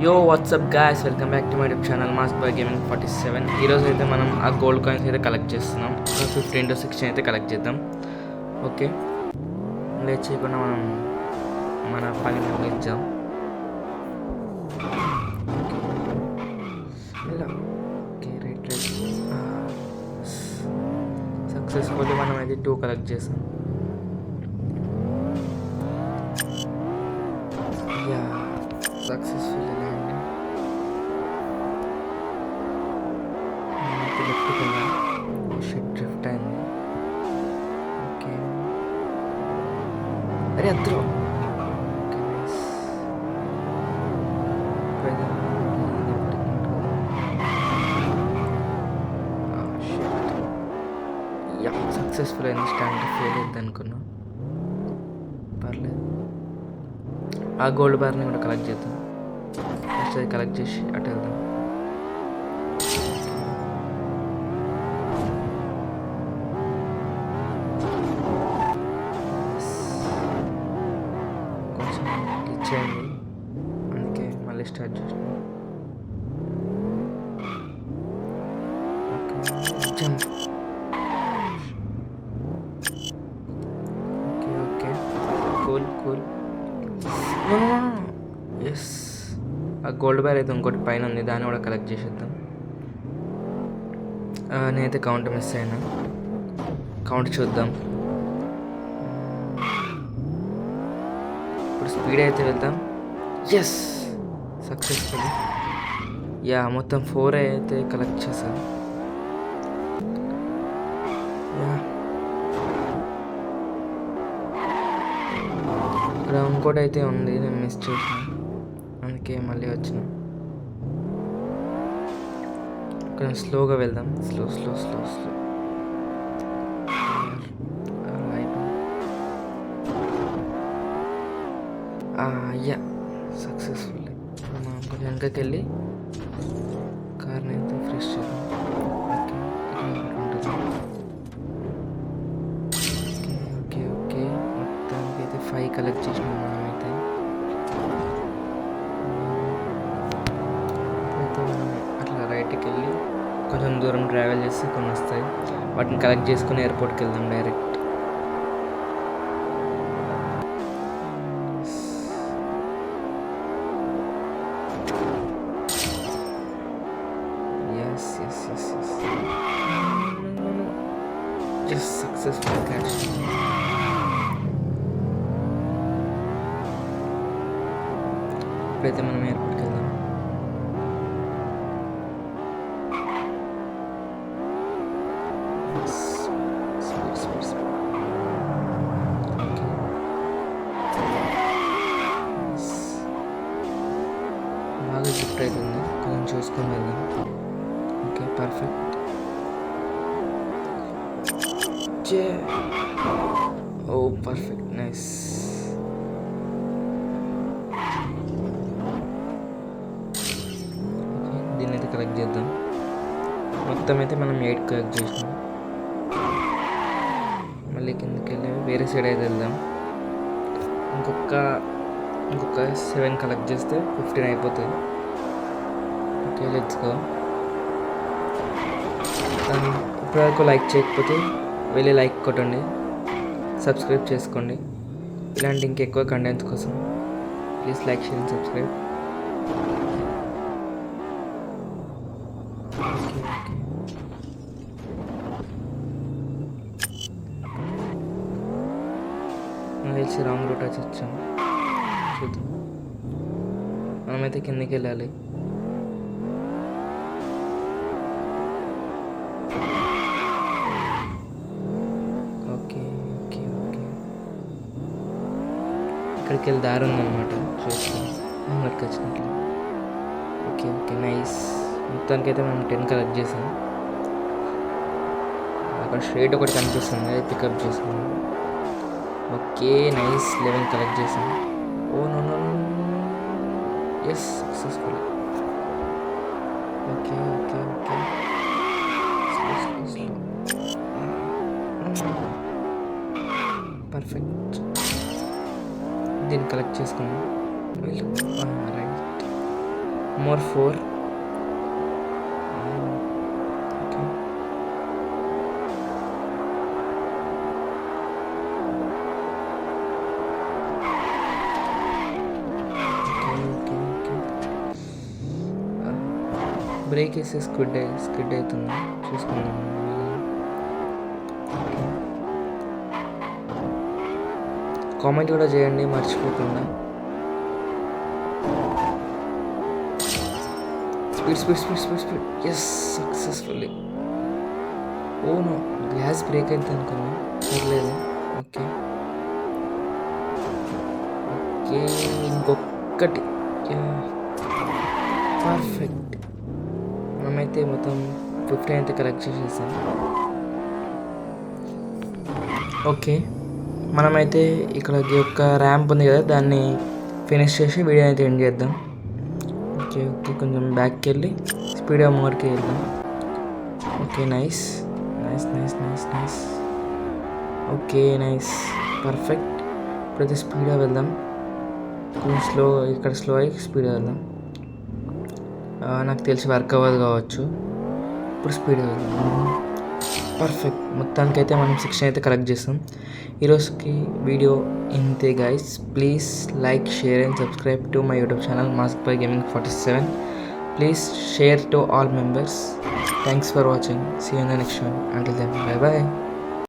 యో what's up guys, welcome back to my YouTube channel mask boy gaming 47. ఈరోజు అయితే మనం ఆ గోల్డ్ కాయిన్స్ అయితే కలెక్ట్ చేస్తున్నాం. 15 to 16 అయితే కలెక్ట్ చేద్దాం. ఓకే, లేట్ చేయకుండా మనం మన పని ముగించాం. ఓకే, రైట్ సక్సెస్ఫుల్లీ మనం అయితే 2 కలెక్ట్ చేసాం. యా సక్సెస్ఫుల్లీ లెఫ్ట్కి వెళ్ళాం. షిప్ డ్రిఫ్ట్ అయింది. ఓకే, అరే అద్దరు. సక్సెస్ఫుల్ అయింది. స్టాండ్ ఫెయిల్ అయింది అనుకున్నా, పర్లేదు. ఆ గోల్డ్ బార్ని కూడా కలెక్ట్ చేద్దాం. ఫస్ట్ అది కలెక్ట్ చేసి అటు వెళ్దాం. కొంచెం ఇచ్చేయండి, అందుకే మళ్ళీ స్టార్ట్ చేసిన. Jump. Okay, cool cool. Yes, ఆ గోల్డ్ బార్ అయితే ఇంకోటి పైన ఉంది, దాన్ని కూడా కలెక్ట్ చేసేద్దాం. నేనైతే కౌంట్ మిస్ అయినా. కౌంట్ చూద్దాం. ఇప్పుడు స్పీడ్ అయితే వెళ్తాం. Yes, successful. యా, మొత్తం 4 అయితే కలెక్ట్ చేశాను. యా, ఇక్కడ ఇంకోటి అయితే ఉంది, నేను మిస్ చేసిన, అందుకే మళ్ళీ వచ్చిన. కొంచెం స్లోగా వెళ్దాం. Slow slow slow slow. Yeah, successful. మనం కొంచెం వెనకకి వెళ్ళి కార్ని అయితే ఫ్రెష్ చేద్దాం. ఓకే ఓకే, మొత్తానికి అయితే 5 కలెక్ట్ చేసినాం మనమైతే. మనం అట్లా రైట్కి వెళ్ళి కొంచెం దూరం ట్రావెల్ చేస్తే కొన్ని వస్తాయి, వాటిని కలెక్ట్ చేసుకుని ఎయిర్పోర్ట్కి వెళ్దాం డైరెక్ట్. Just successful catch. ఇప్పుడైతే మనం ఎయిర్పోర్ట్కి వెళ్దాం. బాగా షిఫ్ట్ అవుతుంది, కొంచెం చూసుకొని వెళ్దాం. Okay, perfect. Oh perfect, nice. దీన్ని అయితే కలెక్ట్ చేద్దాం. మొత్తం అయితే మనం 8 కలెక్ట్ చేసినాం. మళ్ళీ కిందకి వెళ్ళి వేరే సైడ్ అయితే వెళ్దాం. ఇంకొక 7 కలెక్ట్ చేస్తే 15 అయిపోతుంది. Okay, let's go. ఇప్పటివరకు లైక్ చేయకపోతే వెళ్ళి లైక్ కొట్టండి, సబ్స్క్రైబ్ చేసుకోండి. ఇలాంటి ఇంకెక్కువ కంటెంట్స్ కోసం please like, share and subscribe. నాకు తెలిసి రాంగ్ రూట్ వచ్చాం. చూద్దాం, మనమైతే కిందకి వెళ్ళాలి. ఇక్కడికి వెళ్ళి దారి ఉందన్నమాట, చూస్తాం మనకి వచ్చినట్లు. Okay okay, nice. మొత్తానికి అయితే మనం 10 కలెక్ట్ చేసాం. అక్కడ స్ట్రైట్ ఒకటి కనిపిస్తుంది, అది పికప్ చేసాం. Okay, nice. 11 కలెక్ట్ చేసాం. Oh no no, yes, successful. Okay okay okay, perfect. దీన్ని కలెక్ట్ చేసుకున్నాం. Right, more 4. బ్రేక్ వేసి స్కిడ్ అవుతుంది, చూసుకుందాం. కామెంట్ కూడా చేయండి మర్చిపోకుండా. Speed. Yes, successfully. Oh no, glass break అయింది అనుకున్నా, పర్లేదు. ఓకే, ఇంకొకటి. పర్ఫెక్ట్. మనమైతే మొత్తం 15 అయితే కలెక్ట్ చేసేసాం. ఓకే, మనమైతే ఇక్కడ ఒక ర్యాంప్ ఉంది కదా, దాన్ని ఫినిష్ చేసి వీడియో అయితే ఎండ్ చేద్దాం. ఓకే, కొంచెం బ్యాక్కి వెళ్ళి స్పీడ్గా మోర్కి వెళ్దాం. Okay, nice. Okay, nice, perfect. ఇప్పుడైతే స్పీడ్గా వెళ్దాం. కొంచెం ఇక్కడ స్లో అయ్యి స్పీడ్గా వెళ్దాం. నాకు తెలిసి వర్క్ అవ్వదు కావచ్చు. ఇప్పుడు స్పీడ్గా వెళ్దాం. పర్ఫెక్ట్. మొత్తానికైతే మనం 16 అయితే కలెక్ట్ చేస్తాం. ఈరోజుకి వీడియో ఇంతే guys. Please like, share and subscribe to my YouTube channel mask boy gaming 47. Please share to all members. Thanks for watching. See you in the next one. Until then, bye bye.